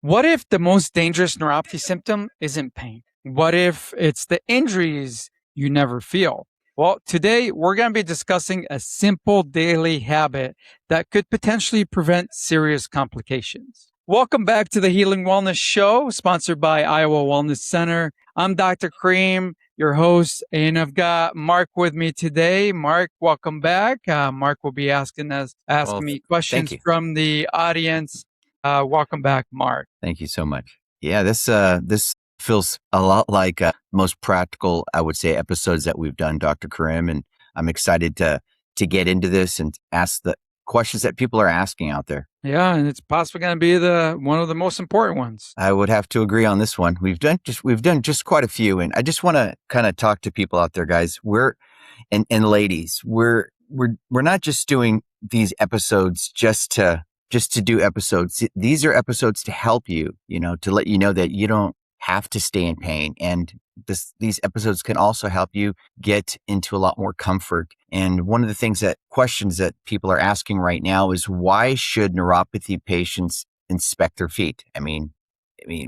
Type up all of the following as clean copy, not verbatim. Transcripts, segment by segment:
What if the most dangerous neuropathy symptom isn't pain? What if it's the injuries you never feel? Well, today we're going to be discussing a simple daily habit that could potentially prevent serious complications. Welcome back to the Healing Wellness Show, sponsored by Iowa Wellness Center. I'm Dr. Karim, your host, and I've got Mark with me today. Mark, welcome back. Mark will be asking Well, me thank questions you. from the audience. Welcome back, Mark. Thank you so much. Yeah, this feels a lot like most practical, I would say, episodes that we've done, Dr. Karim, and I'm excited to get into this and ask the questions that people are asking out there. Yeah, and it's possibly going to be one of the most important ones. I would have to agree on this one. We've done just quite a few, and I just want to kind of talk to people out there, guys. And ladies, we're not just doing these episodes just to do episodes. These are episodes to help you, to let you know that you don't have to stay in pain. And these episodes can also help you get into a lot more comfort. And one of the questions that people are asking right now is, why should neuropathy patients inspect their feet? I mean,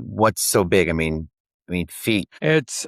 what's so big? Feet. It's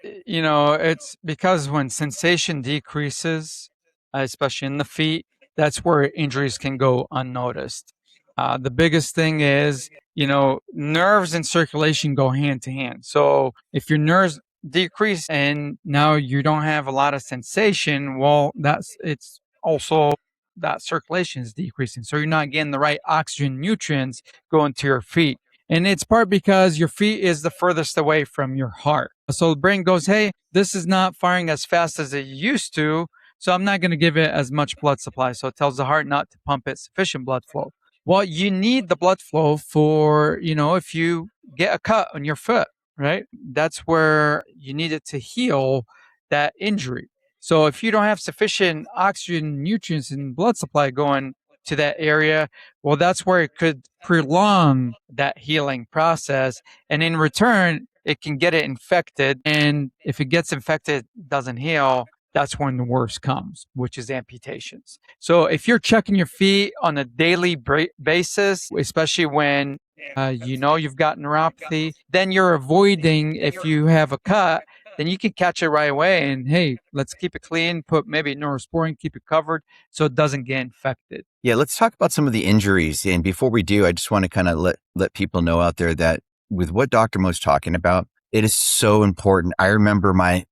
it's because when sensation decreases, especially in the feet, that's where injuries can go unnoticed. The biggest thing is, nerves and circulation go hand to hand. So if your nerves decrease and now you don't have a lot of sensation, well, it's also that circulation is decreasing. So you're not getting the right oxygen nutrients going to your feet. And it's part because your feet is the furthest away from your heart. So the brain goes, hey, this is not firing as fast as it used to. So I'm not going to give it as much blood supply. So it tells the heart not to pump it sufficient blood flow. Well, you need the blood flow for, if you get a cut on your foot, right? That's where you need it to heal that injury. So if you don't have sufficient oxygen, nutrients, and blood supply going to that area, well, that's where it could prolong that healing process. And in return, it can get it infected. And if it gets infected, doesn't heal, that's when the worst comes, which is amputations. So if you're checking your feet on a daily basis, especially when you've got neuropathy, then you're avoiding, if you have a cut, then you can catch it right away. And hey, let's keep it clean, put maybe neurosporin, keep it covered so it doesn't get infected. Yeah, let's talk about some of the injuries. And before we do, I just want to kind of let people know out there that with what Dr. Mo's talking about, it is so important. I remember my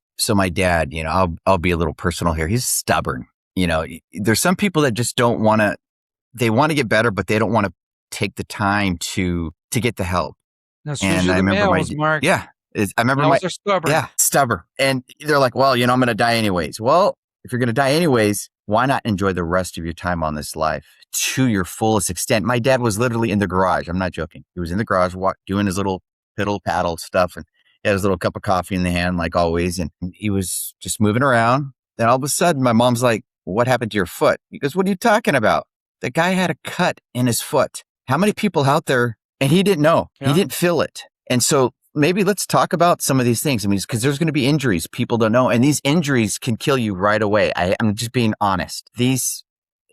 dad, I'll be a little personal here. He's stubborn. There's some people that just don't want to, they want to get better, but they don't want to take the time to get the help. That's And usually I the remember males, Mark. I remember Males are stubborn. yeah, stubborn. And they're like, well, I'm going to die anyways. Well, if you're going to die anyways, why not enjoy the rest of your time on this life to your fullest extent? My dad was literally in the garage. I'm not joking. He was in the garage doing his little piddle paddle stuff, and he had his little cup of coffee in the hand, like always. And he was just moving around. Then all of a sudden, my mom's like, what happened to your foot? He goes, what are you talking about? The guy had a cut in his foot. How many people out there? And he didn't know. Yeah. He didn't feel it. And so maybe let's talk about some of these things. Because there's going to be injuries people don't know. And these injuries can kill you right away. I'm just being honest.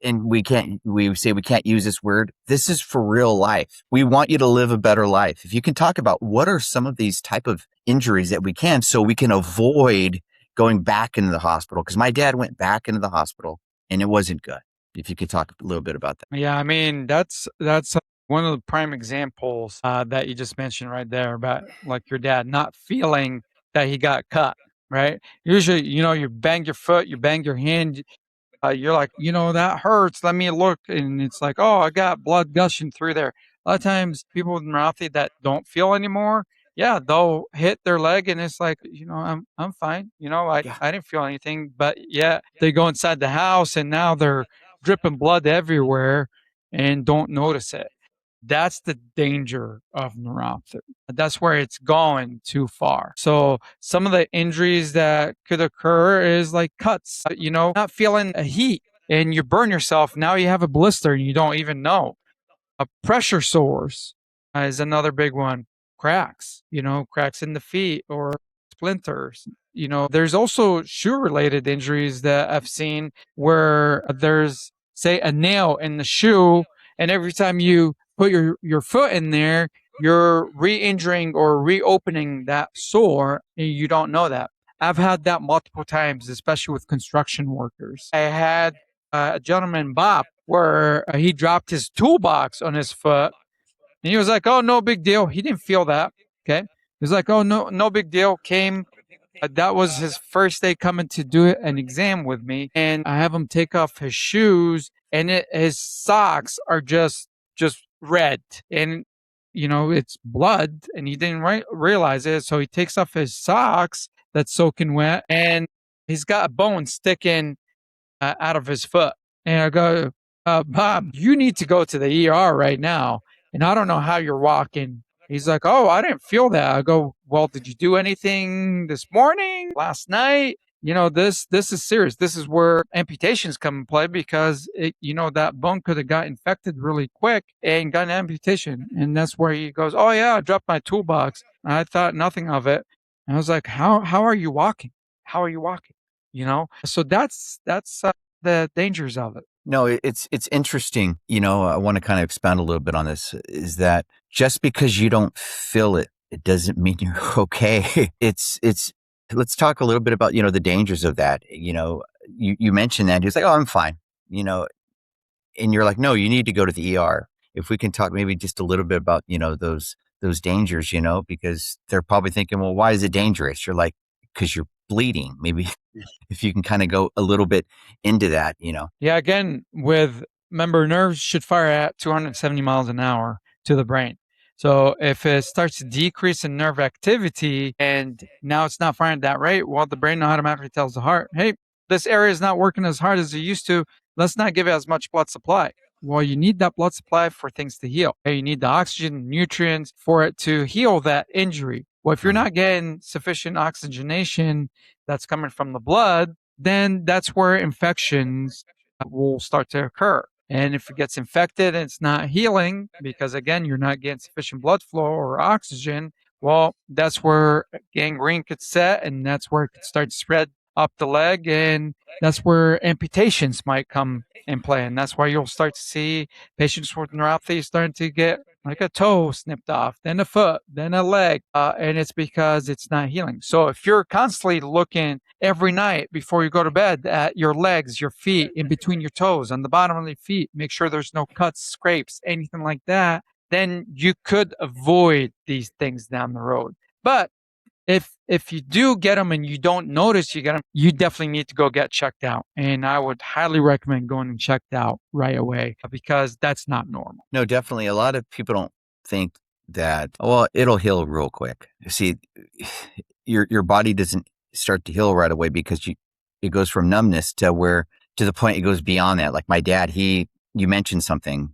And we say we can't use this word. This is for real life. We want you to live a better life. If you can talk about what are some of these type of injuries that we can, so we can avoid going back into the hospital. Because my dad went back into the hospital and it wasn't good. If you could talk a little bit about that. Yeah, that's one of the prime examples that you just mentioned right there about like your dad not feeling that he got cut, right? Usually, you bang your foot, you bang your hand, you're like, that hurts. Let me look. And it's like, oh, I got blood gushing through there. A lot of times people with neuropathy that don't feel anymore, yeah, they'll hit their leg and it's like, I'm fine. I didn't feel anything, but yeah, they go inside the house and now they're dripping blood everywhere and don't notice it. That's the danger of neuropathy. That's where it's going too far. So some of the injuries that could occur is like cuts, not feeling a heat and you burn yourself. Now you have a blister and you don't even know. Pressure sores is another big one. Cracks, cracks in the feet or splinters. There's also shoe related injuries that I've seen where there's, say, a nail in the shoe, and every time you put your foot in there, you're re-injuring or reopening that sore and you don't know that. I've had that multiple times, especially with construction workers. I had a gentleman, Bob, where he dropped his toolbox on his foot and he was like, "Oh, no big deal." He didn't feel that. Okay. He was like, "Oh, no, no big deal." Came that was his first day coming to do an exam with me, and I have him take off his shoes, and his socks are just red, and it's blood, and he didn't realize it. So he takes off his socks that's soaking wet, and he's got a bone sticking out of his foot. And I go, Bob, you need to go to the ER right now. And I don't know how you're walking. He's like, oh, I didn't feel that. I go, well, did you do anything this morning, last night? This is serious. This is where amputations come in play because that bone could have got infected really quick and got an amputation. And that's where he goes, oh yeah, I dropped my toolbox. I thought nothing of it. And I was like, how are you walking? How are you walking? So that's the dangers of it. No, it's interesting. I want to kind of expand a little bit on this. Is that just because you don't feel it, it doesn't mean you're okay. It's. Let's talk a little bit about the dangers of that. You mentioned that he's like, oh, I'm fine. And you're like, no, you need to go to the ER. If we can talk maybe just a little bit about those dangers, because they're probably thinking, well, why is it dangerous? You're like, because you're bleeding. Maybe if you can kind of go a little bit into that. Yeah, again, remember, nerves should fire at 270 miles an hour to the brain. So if it starts to decrease in nerve activity and now it's not firing at that rate, well, the brain automatically tells the heart, hey, this area is not working as hard as it used to. Let's not give it as much blood supply. Well, you need that blood supply for things to heal. You need the oxygen, nutrients for it to heal that injury. Well, if you're not getting sufficient oxygenation that's coming from the blood, then that's where infections will start to occur. And if it gets infected and it's not healing, because again, you're not getting sufficient blood flow or oxygen, well, that's where gangrene could set and that's where it could start to spread up the leg. And that's where amputations might come in play. And that's why you'll start to see patients with neuropathy starting to get like a toe snipped off, then a foot, then a leg. And it's because it's not healing. So if you're constantly looking every night before you go to bed at your legs, your feet, in between your toes, on the bottom of your feet, make sure there's no cuts, scrapes, anything like that, then you could avoid these things down the road. But if you do get them and you don't notice you get them, you definitely need to go get checked out. And I would highly recommend going and checked out right away because that's not normal. No, definitely. A lot of people don't think that, well, it'll heal real quick. See, your body doesn't start to heal right away because it goes from numbness to the point it goes beyond that. Like my dad, you mentioned something,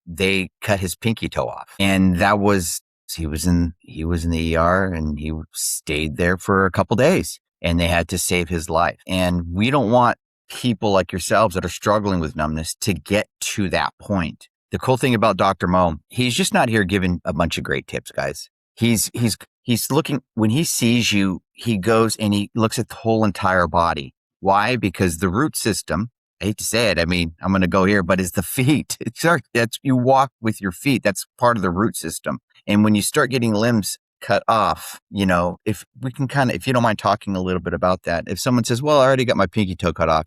they cut his pinky toe off, and that was, he was in the ER and he stayed there for a couple days and they had to save his life. And we don't want people like yourselves that are struggling with numbness to get to that point. The cool thing about Dr. Mo, he's just not here giving a bunch of great tips, guys. He's looking, when he sees you, he goes and he looks at the whole entire body. Why? Because the root system, I hate to say it, I mean, I'm going to go here, but it's the feet. That's, you walk with your feet. That's part of the root system. And when you start getting limbs cut off, if we can if you don't mind talking a little bit about that, if someone says, well, I already got my pinky toe cut off,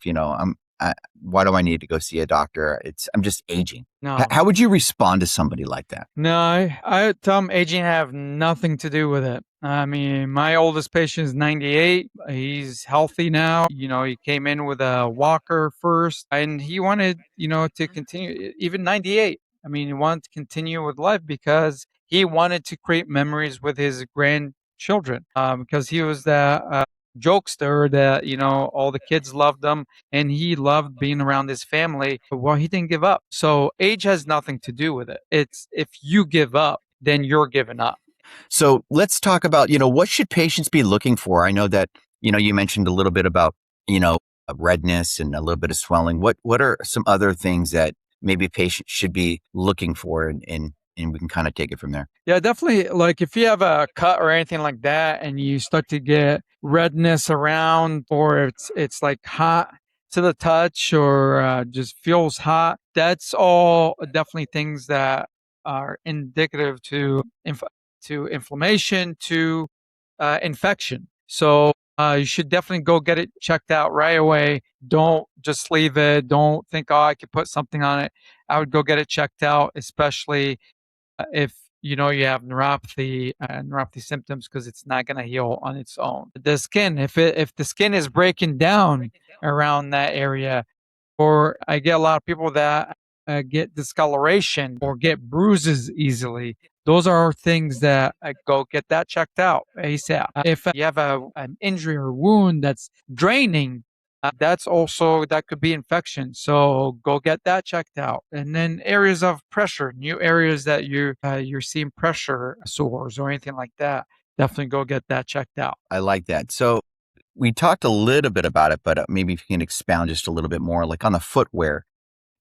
why do I need to go see a doctor? I'm just aging. No. How would you respond to somebody like that? No, I tell them aging have nothing to do with it. I mean, my oldest patient is 98. He's healthy now. He came in with a walker first and he wanted, to continue, even 98. I mean, he wanted to continue with life because he wanted to create memories with his grandchildren because he was the jokester that, all the kids loved him and he loved being around his family. Well, he didn't give up. So age has nothing to do with it. It's if you give up, then you're giving up. So let's talk about, what should patients be looking for? I know that, you mentioned a little bit about, redness and a little bit of swelling. What are some other things that maybe patients should be looking for and we can kind of take it from there? Yeah, definitely. Like if you have a cut or anything like that and you start to get redness around or it's like hot to the touch or just feels hot, that's all definitely things that are indicative to inflammation, to infection. So you should definitely go get it checked out right away. Don't just leave it. Don't think, oh, I could put something on it. I would go get it checked out, especially if you have neuropathy symptoms, because it's not going to heal on its own. The skin, if the skin is breaking down around that area, or I get a lot of people that get discoloration or get bruises easily. Those are things that go get that checked out ASAP. If you have an injury or wound that's draining, that could be infection. So go get that checked out. And then areas of pressure, new areas that you're seeing pressure sores or anything like that, definitely go get that checked out. I like that. So we talked a little bit about it, but maybe if you can expound just a little bit more, like on the footwear.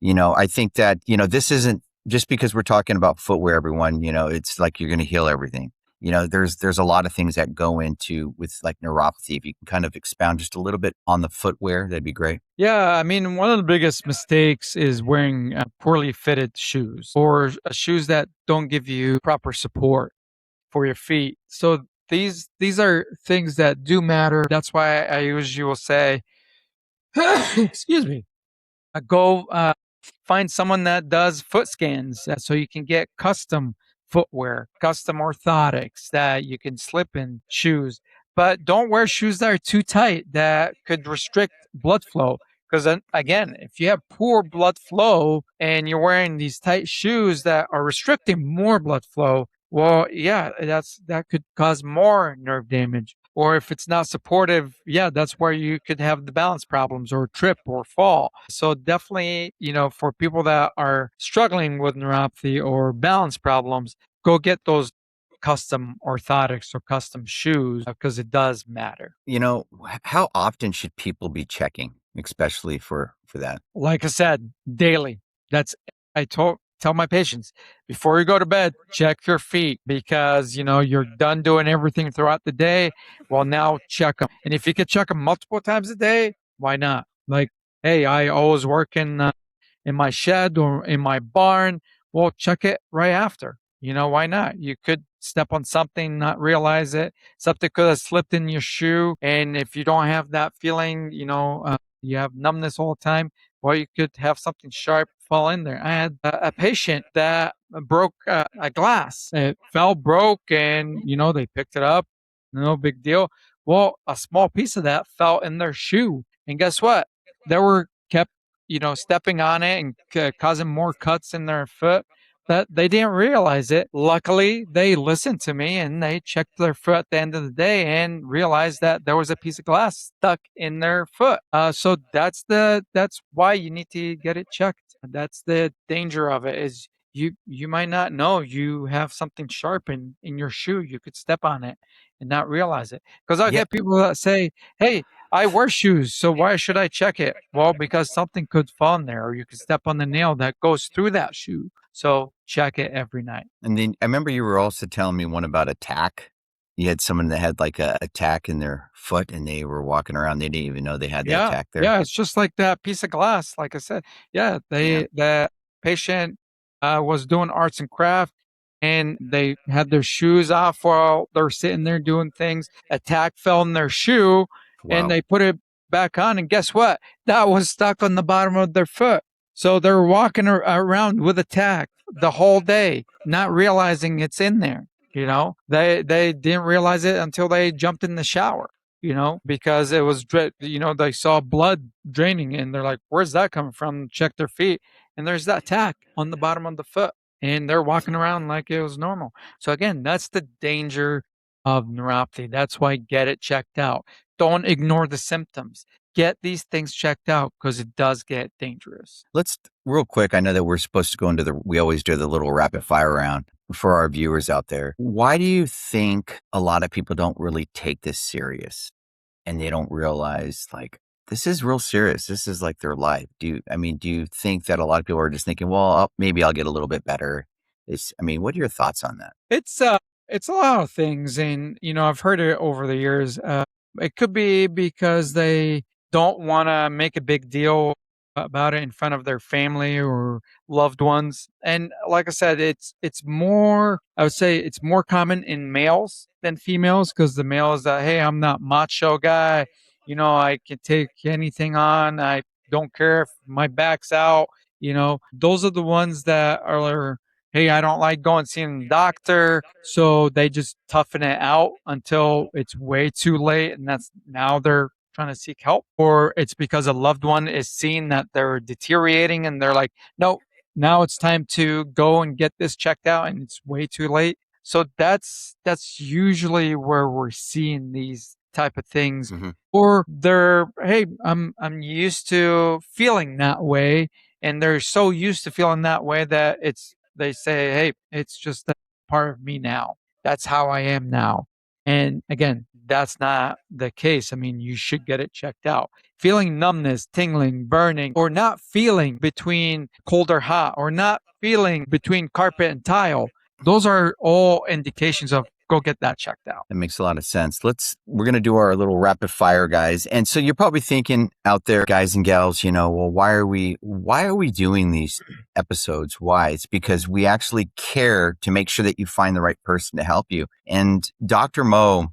I think that, this isn't just because we're talking about footwear, everyone, it's like you're going to heal everything. There's a lot of things that go into with like neuropathy. If you can kind of expound just a little bit on the footwear, that'd be great. Yeah, I mean, one of the biggest mistakes is wearing poorly fitted shoes or shoes that don't give you proper support for your feet. So these are things that do matter. That's why I usually will say, excuse me, go find someone that does foot scans so you can get custom footwear, custom orthotics that you can slip in shoes. But don't wear shoes that are too tight that could restrict blood flow. Because again, if you have poor blood flow and you're wearing these tight shoes that are restricting more blood flow, well, yeah, that could cause more nerve damage. Or if it's not supportive, yeah, that's where you could have the balance problems or trip or fall. So definitely, for people that are struggling with neuropathy or balance problems, go get those custom orthotics or custom shoes because it does matter. How often should people be checking, especially for that? Like I said, daily. That's I tell my patients before you go to bed, check your feet because you're done doing everything throughout the day. Well, now check them, and if you could check them multiple times a day, why not? Like, hey, I always work in my shed or in my barn. Well, check it right after. Why not? You could step on something, not realize it. Something could have slipped in your shoe. And if you don't have that feeling, you have numbness all the time, well, you could have something sharp fall in there. I had a patient that broke a glass. It fell, broke, and, they picked it up. No big deal. Well, a small piece of that fell in their shoe. And guess what? They were kept stepping on it and causing more cuts in their foot. That they didn't realize it. Luckily, they listened to me and they checked their foot at the end of the day and realized that there was a piece of glass stuck in their foot. So that's why you need to get it checked. That's the danger of it. Is you might not know you have something sharp in your shoe. You could step on it and not realize it. Because I'll Yeah. get people that say, "Hey, I wear shoes, so why should I check it?" Well, because something could fall in there, or you could step on the nail that goes through that shoe. So check it every night. And then I remember you were also telling me one about a tack. You had someone that had like a tack in their foot and they were walking around. They didn't even know they had that tack there. Yeah, it's just like that piece of glass. Like I said, yeah, the patient was doing arts and craft, and they had their shoes off while they're sitting there doing things. A tack fell in their shoe, and Wow. they put it back on, and guess what? That was stuck on the bottom of their foot. So they're walking around with a tack the whole day, not realizing it's in there. They didn't realize it until they jumped in the shower. Because it was, they saw blood draining and they're like, where's that coming from? Check their feet. And there's that tack on the bottom of the foot. And they're walking around like it was normal. So again, that's the danger of neuropathy. That's why get it checked out. Don't ignore the symptoms. Get these things checked out because it does get dangerous. Let's real quick. I know that we're supposed to go into we always do the little rapid fire round for our viewers out there. Why do you think a lot of people don't really take this serious and they don't realize like this is real serious? This is like their life. Do you think that a lot of people are just thinking, well, maybe I'll get a little bit better? What are your thoughts on that? It's a lot of things, and I've heard it over the years. It could be because they don't want to make a big deal about it in front of their family or loved ones. And like I said, it's more, I would say it's more common in males than females, because the males that, hey, I'm not macho guy, I can take anything on. I don't care if my back's out. Those are the ones that are, hey, I don't like going seeing the doctor. So they just toughen it out until it's way too late. And that's now they're trying to seek help. Or it's because a loved one is seeing that they're deteriorating and they're like, no, now it's time to go and get this checked out, and it's way too late. So that's usually where we're seeing these type of things. Mm-hmm. Or they're, hey, I'm used to feeling that way, and they're so used to feeling that way that they say, hey, it's just a part of me now. That's how I am now. And again, that's not the case. I mean, you should get it checked out. Feeling numbness, tingling, burning, or not feeling between cold or hot, or not feeling between carpet and tile, those are all indications of go get that checked out. That makes a lot of sense. We're going to do our little rapid fire, guys. And so you're probably thinking out there, guys and gals, well, why are we doing these episodes? Why? It's because we actually care to make sure that you find the right person to help you. And Dr. Mo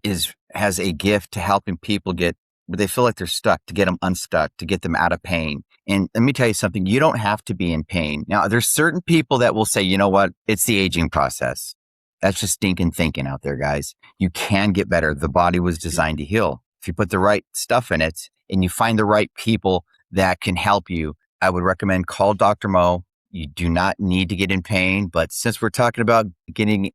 has a gift to helping people get where they feel like they're stuck, to get them unstuck, to get them out of pain. And let me tell you something, you don't have to be in pain. Now, there's certain people that will say, you know what? It's the aging process. That's just stinking thinking out there, guys. You can get better. The body was designed to heal. If you put the right stuff in it and you find the right people that can help you, I would recommend call Dr. Mo. You do not need to get in pain, but since we're talking about getting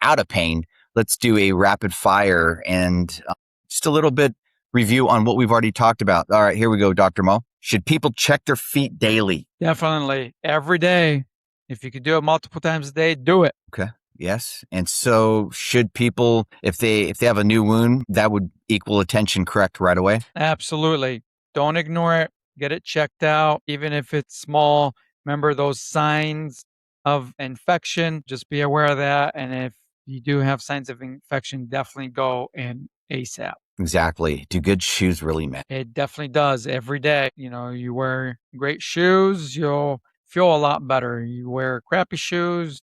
out of pain, let's do a rapid fire and just a little bit review on what we've already talked about. All right, here we go, Dr. Mo. Should people check their feet daily? Definitely. Every day. If you could do it multiple times a day, do it. Okay. Yes. And so should people, if they have a new wound, that would equal attention, correct, right away? Absolutely. Don't ignore it. Get it checked out, even if it's small. Remember those signs of infection. Just be aware of that. And if you do have signs of infection, definitely go in ASAP. Exactly. Do good shoes really matter? It definitely does every day. You wear great shoes, you'll feel a lot better. You wear crappy shoes,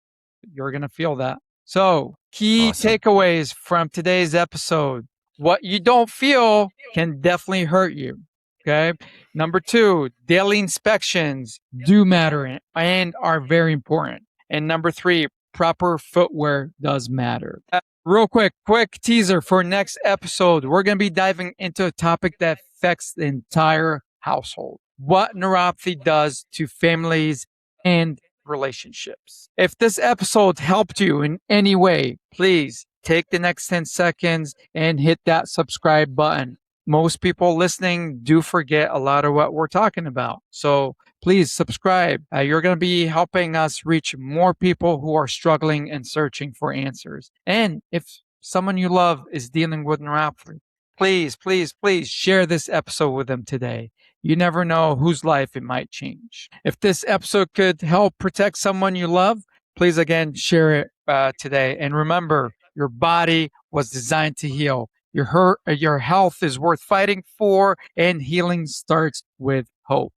you're going to feel that. So, key Awesome. takeaways from today's episode. What you don't feel can definitely hurt you. Okay. Number 2, daily inspections do matter and are very important. And number 3, proper footwear does matter. Real quick teaser for next episode. We're going to be diving into a topic that affects the entire household. What neuropathy does to families and relationships. If this episode helped you in any way, please take the next 10 seconds and hit that subscribe button. Most people listening do forget a lot of what we're talking about. So please subscribe. You're going to be helping us reach more people who are struggling and searching for answers. And if someone you love is dealing with neuropathy, please share this episode with them today. You never know whose life it might change. If this episode could help protect someone you love, please again share it today. And remember, your body was designed to heal. Your health is worth fighting for, and healing starts with hope.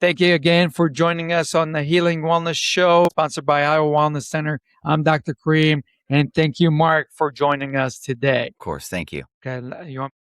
Thank you again for joining us on the Healing Wellness Show, sponsored by Iowa Wellness Center. I'm Dr. Karim, and thank you, Mark, for joining us today. Of course. Thank you. Okay, you want